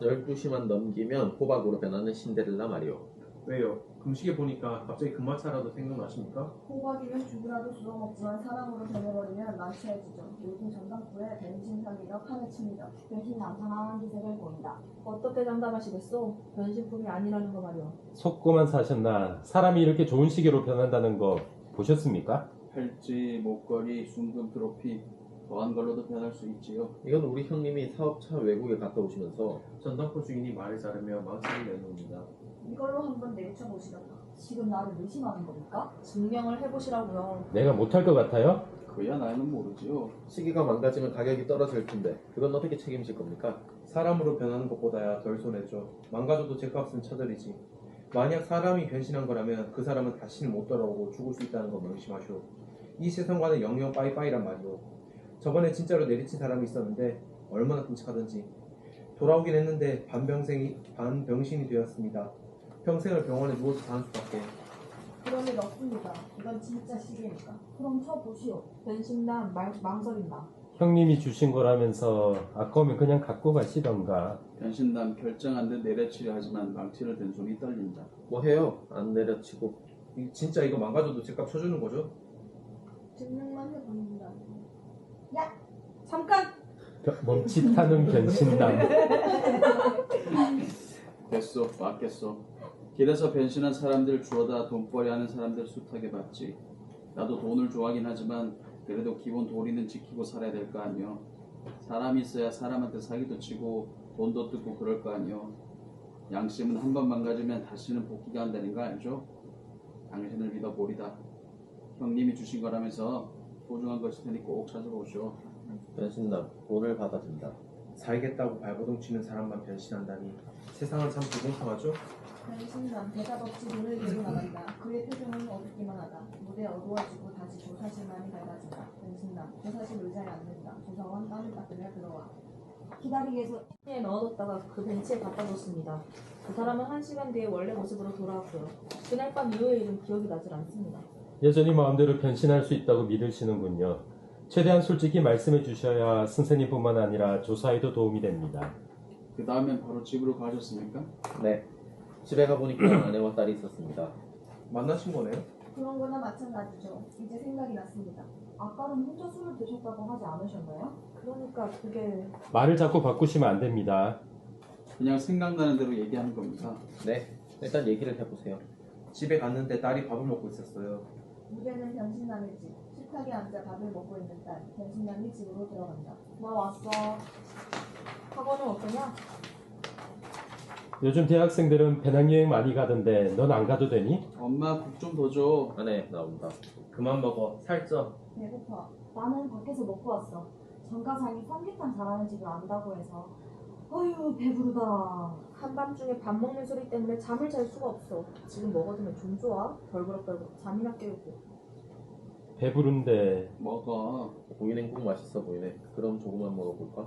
12시만 넘기면 호박으로 변하는 신데렐라 말이오. 왜요? 금시계 보니까 갑자기 금마차라도 생각나십니까? 호박이면 죽이라도 주워먹지만 사람으로 변해버리면 난처해지죠. 요즘 전당포에 변신 사기가 판을 칩니다. 변신남 당황한 기색을 보인다. 어떻게 장담하시겠소? 변신품이 아니라는 거 말이오. 속고만 사셨나? 사람이 이렇게 좋은 시계로 변한다는 거 보셨습니까? 팔찌, 목걸이, 순금 트로피 더한 걸로도 변할 수 있지요. 이건 우리 형님이 사업차 외국에 갔다 오시면서 전당포 주인이 말을 자르며 망치를 내놓습니다. 이걸로 한번 내리쳐 보시던가. 지금 나를 의심하는 겁니까? 증명을 해보시라고요. 내가 못할 것 같아요? 그야 나는 모르지요. 시기가 망가지면 가격이 떨어질 텐데 그건 어떻게 책임질 겁니까? 사람으로 변하는 것보다야 덜 손해죠. 망가져도 제값은 쳐드리지. 만약 사람이 변신한 거라면 그 사람은 다시는 못 돌아오고 죽을 수 있다는 거 명심하시오. 이 세상과는 영영 빠이빠이란 말이오. 저번에 진짜로 내리친 사람이 있었는데 얼마나 끔찍하던지. 돌아오긴 했는데 반병신이 되었습니다. 평생을 병원에 누워서 사는 수밖에. 그런 일 없습니다. 이건 진짜 시계니까. 그럼 쳐보시오. 변신남 망설인다. 형님이 주신 거라면서 아까우면 그냥 갖고 가시던가. 변신남 결정 안 된 내려치려 하지만 망치를 든 손이 떨린다. 뭐 해요? 안 내려치고. 진짜 이거 망가져도 제값 쳐주는 거죠? 증명만 해봅니다. 잠깐! 멈칫하는 변신남. 됐어, 맞겠어. 길에서 변신한 사람들 주워다 돈벌이 하는 사람들 숱하게 봤지. 나도 돈을 좋아하긴 하지만 그래도 기본 도리는 지키고 살아야 될 거 아니여. 사람이 있어야 사람한테 사기도 치고 돈도 뜯고 그럴 거 아니여. 양심은 한 번 망가지면 다시는 복귀가 안 되는 거 알죠? 당신을 믿어보리다. 형님이 주신 거라면서 소중한 것일 테니 꼭 찾아보시오. 변신남 돈을 받아준다. 살겠다고 발버둥 치는 사람만 변신한다니. 세상은 참 불공평하죠? 변신남 대답 없이 눈을 들고 나간다. 그의 표정은 어둡기만 하다. 무대 어두워지고 다시 조사실만이 밝아진다. 변신남 조사실 의자에 앉는다. 조사원 땀을 닦으며 들어와. 기다리기에서 에 넣어뒀다가 그 벤치에 갖다 뒀습니다. 그 사람은 1시간 뒤에 원래 모습으로 돌아왔고요. 그날 밤 이후의 일은 기억이 나질 않습니다. 여전히 마음대로 변신할 수 있다고 믿으시는군요. 최대한 솔직히 말씀해 주셔야 선생님뿐만 아니라 조사에도 도움이 됩니다. 그 다음엔 바로 집으로 가셨습니까? 네. 집에 가보니까 아내와 딸이 있었습니다. 만나신 거네요? 그런 거나 마찬가지죠. 이제 생각이 났습니다. 아까는 혼자 술을 드셨다고 하지 않으셨나요? 그러니까 그게 말을 자꾸 바꾸시면 안 됩니다. 그냥 생각나는 대로 얘기하는 겁니다. 네. 일단 얘기를 해보세요. 집에 갔는데 딸이 밥을 먹고 있었어요. 무대는 변신남의 집. 식탁에 앉아 밥을 먹고 있는 딸. 변신남이 집으로 들어간다. 나 왔어. 학원은 어떠냐? 요즘 대학생들은 배낭여행 많이 가던데 넌 안 가도 되니? 엄마 국 좀 더 줘. 안에 나온다. 그만 먹어. 살쪄. 배고파. 나는 밖에서 먹고 왔어. 장가상이 삼계탕 잘하는 집을 안다고 해서. 어휴, 배부르다. 한밤중에 밥 먹는 소리 때문에 잠을 잘 수가 없어. 지금 먹어두면 좀 좋아. 벌그럭벌그럭 잠이나 깨우고. 배부른데 먹어. 고기냉국 맛있어 보이네. 그럼 조금만 먹어볼까?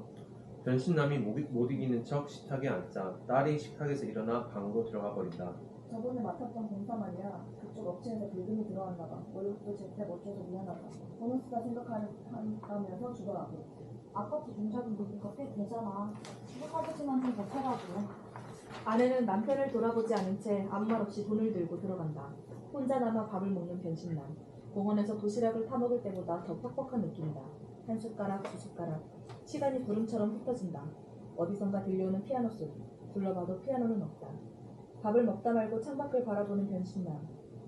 변신남이 못 이기는 척 식탁에 앉자 딸이 식탁에서 일어나 방으로 들어가 버린다. 저번에 맡았던 공사 말이야. 그쪽 업체에서 빌딩이 들어왔나 봐. 월급도 제때 못 줘서 미안하다. 보너스가 생각한다면서 주더라고. 아파트 공작은 보니까 꽤 되잖아. 생각하지만 좀 못하라고. 아내는 남편을 돌아보지 않은 채 아무 말 없이 돈을 들고 들어간다. 혼자 남아 밥을 먹는 변신남. 공원에서 도시락을 타먹을 때보다 더 퍽퍽한 느낌이다. 한 숟가락, 두 숟가락. 시간이 구름처럼 흩어진다. 어디선가 들려오는 피아노 소리. 둘러봐도 피아노는 없다. 밥을 먹다 말고 창밖을 바라보는 변신남.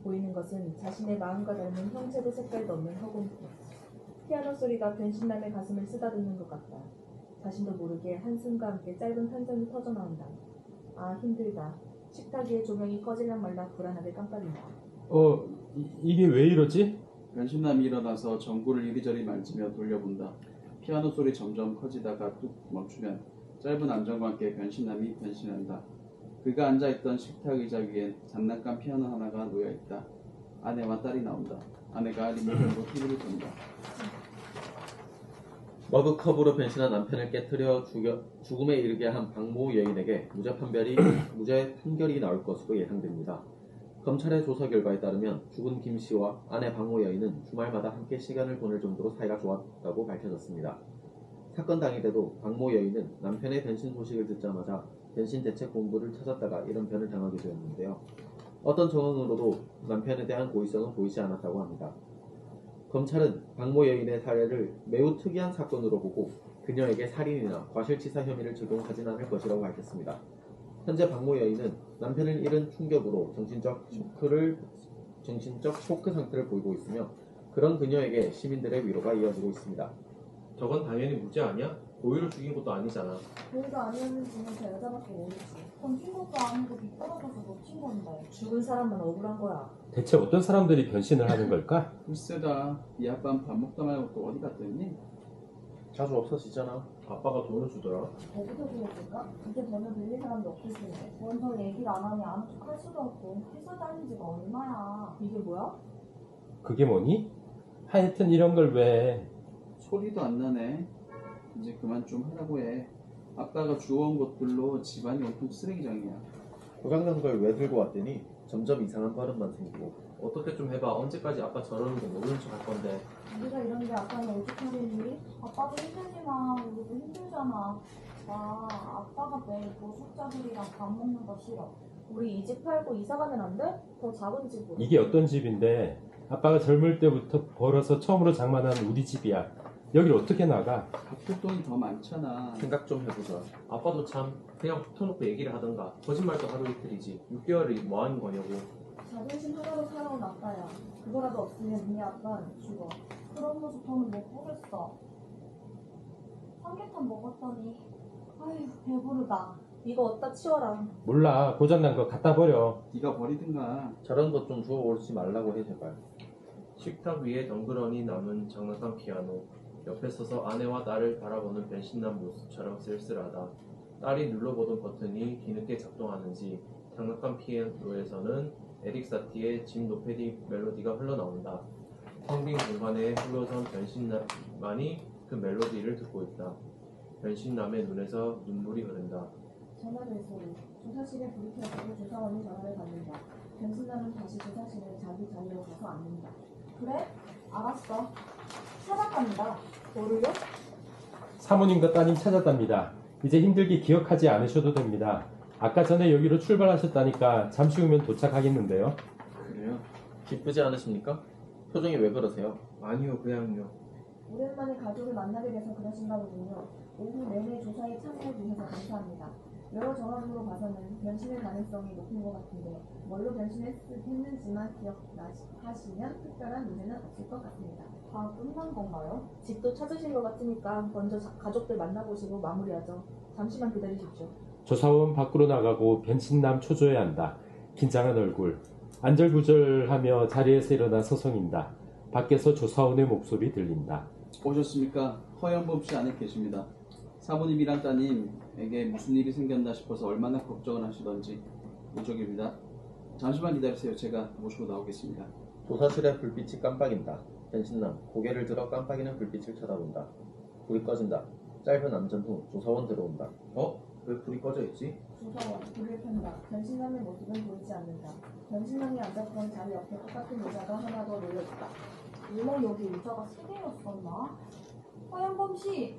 보이는 것은 자신의 마음과 닮은 형체도 색깔도 없는 허공뿐. 피아노 소리가 변신남의 가슴을 쓰다듬는 것 같다. 자신도 모르게 한숨과 함께 짧은 탄성이 터져나온다. 아, 힘들다. 식탁 위에 조명이 꺼질랑 말라 불안하게 깜빡인다. 이게 왜 이러지? 변신남이 일어나서 전구를 이리저리 만지며 돌려본다. 피아노 소리 점점 커지다가 뚝 멈추면 짧은 안정과 함께 변신남이 변신한다. 그가 앉아있던 식탁 의자 위엔 장난감 피아노 하나가 놓여있다. 아내와 딸이 나온다. 아내가 리모컨으로 TV를 켠다. 머그컵으로 변신한 남편을 깨뜨려 죽음에 이르게 한 박모 여인에게 무죄 판결이 나올 것으로 예상됩니다. 검찰의 조사 결과에 따르면 죽은 김 씨와 아내 박모 여인은 주말마다 함께 시간을 보낼 정도로 사이가 좋았다고 밝혀졌습니다. 사건 당일에도 박모 여인은 남편의 변신 소식을 듣자마자 변신 대책 본부를 찾았다가 이런 변을 당하게 되었는데요. 어떤 정황으로도 남편에 대한 고의성은 보이지 않았다고 합니다. 검찰은 박모 여인의 사례를 매우 특이한 사건으로 보고 그녀에게 살인이나 과실치사 혐의를 적용하진 않을 것이라고 밝혔습니다. 현재 박모 여인은 남편을 잃은 충격으로 정신적 쇼크 상태를 보이고 있으며 그런 그녀에게 시민들의 위로가 이어지고 있습니다. 저건 당연히 무죄 아니야? 고의로 죽인 것도 아니잖아. 고의가 아니었는지는 저 여자밖에 모르지. 던진 것도 아니고 미끄러져서 놓친 건데. 죽은 사람만 억울한 거야. 대체 어떤 사람들이 변신을 하는 걸까? 글쎄다. 이 아빠는 밥 먹다 말고 또 어디 갔더니? 자주 없어지잖아. 아빠가 돈을 주더라. 어디서 그랬을까? 이제 돈을 빌릴 사람도 없을 텐데. 먼저 얘기를 안 하니 아는 척 할 수도 없고. 회사 다닌 지가 얼마야. 이게 뭐야? 그게 뭐니? 하여튼 이런 걸 왜? 소리도 안 나네. 이제 그만 좀 하라고 해. 아빠가 주워온 것들로 집안이 온통 쓰레기장이야. 고장난 걸 왜 들고 왔더니 점점 이상한 버릇만 생기고 어떻게 좀 해봐. 언제까지 아빠 저러는 거 모르는 척 할 건데. 우리가 이런데 아빠는 오죽하겠니? 아빠도 힘들지만 우리도 힘들잖아. 나 아빠가 매일 노숙자들이랑 밥 먹는 거 싫어. 우리 이 집 팔고 이사 가면 안 돼? 더 작은 집으로. 이게 어떤 집인데 아빠가 젊을 때부터 벌어서 처음으로 장만한 우리 집이야. 여길 어떻게 나가? 갚을 돈이 더 많잖아. 생각 좀 해보자. 아빠도 참 그냥 붙어놓고 얘기를 하던가. 거짓말도 하루 이틀이지. 6개월이 뭐 하는 거냐고. 자존심 하나로 살아온 아빠야. 그거라도 없으면 네 아빠는 죽어. 그런 모습 저는 못 보겠어. 삼계탕 먹었더니 아휴 배부르다. 이거 어디다 치워라. 몰라. 고장난 거 갖다 버려. 네가 버리든가. 저런 것 좀 주워오지 말라고 해 제발. 식탁 위에 덩그러니 남은 장난감 피아노. 옆에 서서 아내와 딸을 바라보는 변신남 모습처럼 쓸쓸하다. 딸이 눌러보던 버튼이 뒤늦게 작동하는지 장난감 피아노에서는 에릭 사티의 집 노페디 멜로디가 흘러나온다. 텅 빈 공간에 홀로선 변신남만이 그 멜로디를 듣고 있다. 변신남의 눈에서 눈물이 흐른다. 전화벨 소리. 조사실에 불이 켜지고 조사원이 전화를 받는다. 변신남은 다시 조사실에 자기 자리로 가서 앉는다. 그래? 알았어. 찾아갑니다. 뭐를요? 사모님과 따님 찾았답니다. 이제 힘들게 기억하지 않으셔도 됩니다. 아까 전에 여기로 출발하셨다니까 잠시 후면 도착하겠는데요. 그래요? 기쁘지 않으십니까? 표정이 왜 그러세요? 아니요, 그냥요. 오랜만에 가족을 만나게 돼서 그러신가 보군요. 오후 내내 조사에 참여해 주셔서 감사합니다. 여러 정황으로 봐서는 변신의 가능성이 높은 것 같은데 뭘로 변신했는지만 기억하시면 특별한 문제는 없을 것 같습니다. 다 끝난 건가요? 집도 찾으신 것 같으니까 먼저 가족들 만나보시고 마무리하죠. 잠시만 기다리십시오. 조사원 밖으로 나가고 변신남 초조해야 한다. 긴장한 얼굴. 안절부절하며 자리에서 일어나 서성인다. 밖에서 조사원의 목소리 들린다. 오셨습니까? 허연범 씨 안에 계십니다. 사모님이란 따님에게 무슨 일이 생겼나 싶어서 얼마나 걱정을 하시던지 이쪽입니다. 잠시만 기다리세요. 제가 모시고 나오겠습니다. 조사실의 불빛이 깜빡인다. 변신남 고개를 들어 깜빡이는 불빛을 쳐다본다. 불이 꺼진다. 짧은 암전 후 조사원 들어온다. 왜 불이 꺼져 있지? 조사원 불을 켠다. 변신남의 모습은 보이지 않는다. 변신남이 앉았던 자리 옆에 똑같은 의자가 하나 더 놓여있다. 물론 여기 의자가 3개였었나? 허연범 씨,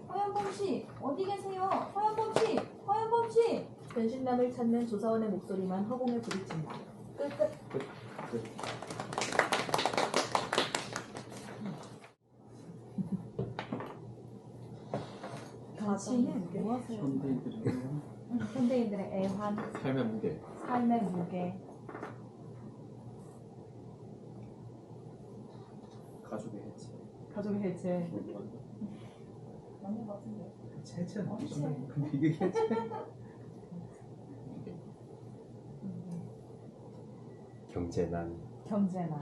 어디 계세요? 허연범 씨. 변신남을 찾는 조사원의 목소리만 허공에 부딪힌다. 끝. 가치는 뭐 하세요? 현대인들이요. 현대인들의 애환, 삶의 무게. 삶의 무게. 가족의 해체. 가족의 해체. 맞는 것 같은데. 해체는 해체. 아니잖아요. 근데 이게 해체. 경제난. 경제난.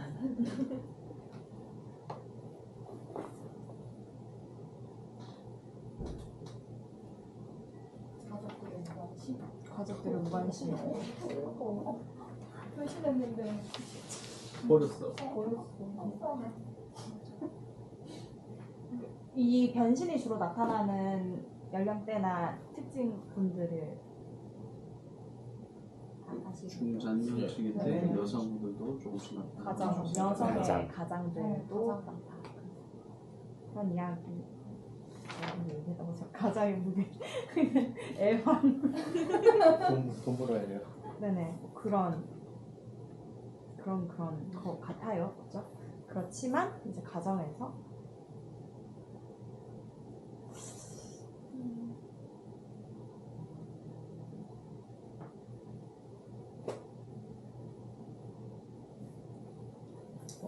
가족들의 무관심. 가족들의 무관심. 변신했는데 버렸어. 보였어. 이 변신이 주로 나타나는 연령대나 특징 분들을 다 아시죠? 중장년층인데 네. 여성분들도 조금씩 나타나요. 가정, 여성의 가장. 가장들도 가장. 그런 이야기. 얘기하다가 저 가장의 무게. 애환. 돈 벌어야 돼요. 네네. 뭐 그런 거 같아요. 그죠? 그렇지만 이제 가정에서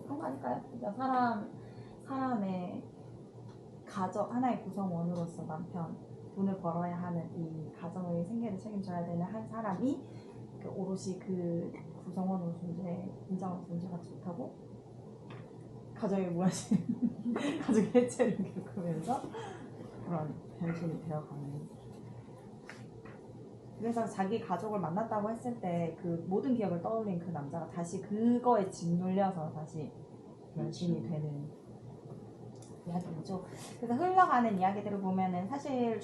그런 거 아닐까요? 그러니까 사람의 가족 하나의 구성원으로서 남편 돈을 벌어야 하는 이 가정의 생계를 책임져야 되는 한 사람이 오롯이 그 구성원으로 인정하는 존재가 좋다고 가정의 무관심 가족의 해체를 겪으면서 그런 변신이 되어가는. 그래서 자기 가족을 만났다고 했을 때 그 모든 기억을 떠올린 그 남자가 다시 그거에 짓눌려서 다시 변신이 되는 이야기죠. 그래서 흘러가는 이야기들을 보면은 사실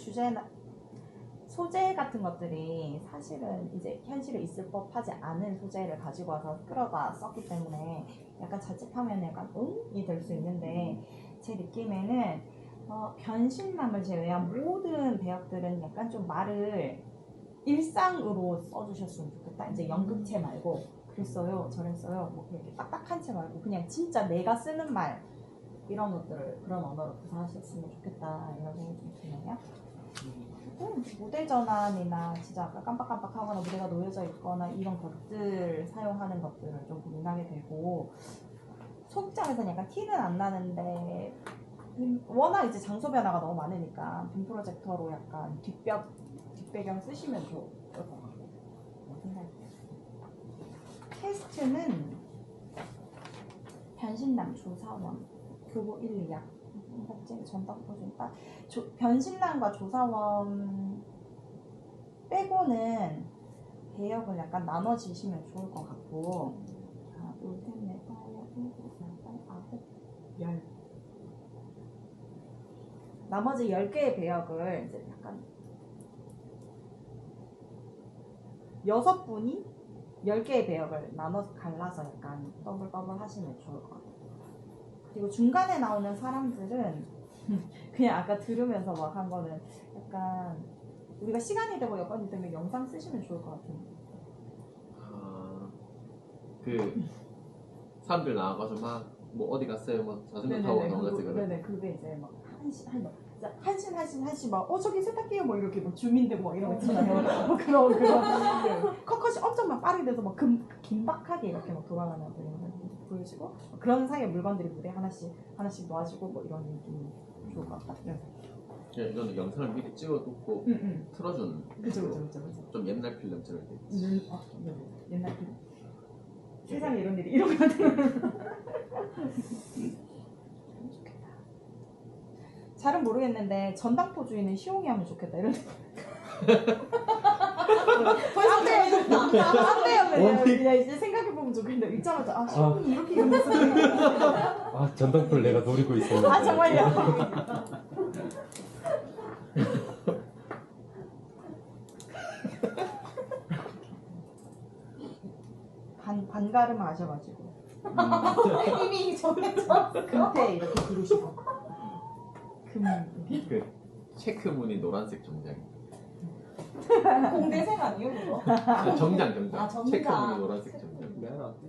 소재 같은 것들이 사실은 이제 현실에 있을 법하지 않은 소재를 가지고 와서 끌어다 썼기 때문에 약간 자칫하면 약간 이 될 수 있는데 제 느낌에는 변신남을 제외한 모든 배역들은 약간 좀 말을 일상으로 써주셨으면 좋겠다. 이제 연극체 말고 그랬어요, 저랬어요, 뭐 그렇게 딱딱한 채 말고 그냥 진짜 내가 쓰는 말 이런 것들을 그런 언어로 구사하셨으면 좋겠다 이런 생각이 좀 드네요. 무대 전환이나 진짜 아까 깜빡깜빡하거나 무대가 놓여져 있거나 이런 것들 사용하는 것들을 좀 고민하게 되고 소극장에서는 약간 티는 안 나는데 워낙 이제 장소 변화가 너무 많으니까 빔 프로젝터로 약간 뒷배경 쓰시면 좋을 것 같고 생각이 들어요. 캐스트는 변신남 조사원 교보 1, 2학 갑자기 전담 보여준다. 변신남과 조사원 빼고는 배역을 약간 나눠지시면 좋을 것 같고 하나, 둘, 셋, 넷, 다섯, 여섯, 일곱, 여덟, 아홉, 열 나머지 10개의 배역을 이제 약간 6분이 10개의 배역을 갈라서 약간 더블 하시면 좋을 것 같아요. 그리고 중간에 나오는 사람들은 그냥 아까 들으면서 막 한 거는 약간 우리가 시간이 되고 여건이 되면 영상 쓰시면 좋을 것 같아요. 그 사람들 나와가서 막 뭐 어디 갔어요? 뭐 자전거 타고 나온 거지 그래. 네네 그게 이제 막 한신 막 저기 세탁기요 뭐 이렇게 뭐 주민들 뭐 이런 거 있잖아요. 뭐 그런 컷컷이 엄청 막 빠르게 돼서 막 긴박하게 이렇게 막 돌아가는 그런 거 보여지고 그런 사이에 물건들이 무대 하나씩 놓아지고 뭐 이런 느낌이 좋을 것 같다. 이거는 영상을 미리 찍어두고 틀어주는 그죠. 좀 옛날 필름처럼 돼 있지. 옛날 필름. 세상에 이런 일이 이런 거 같은. 좋겠다. 잘은 모르겠는데 전당포주의는 시옹이 하면 좋겠다 이런. 벌써 정해졌다. 안돼요. 그냥 이제 생각해 보면 좋겠는데 읽자마자 시옹이 이렇게 이러면서. 아, 전당포를 내가 노리고 있었는데. 정말요. 반가름 아셔가지고 이미 정해졌어. 금태 이렇게 부르시고 그 체크무늬 노란색 정장. 공대생 아니에요 그거? 정장. 아, 정장. 체크무늬 노란색 정장. 내가 어때?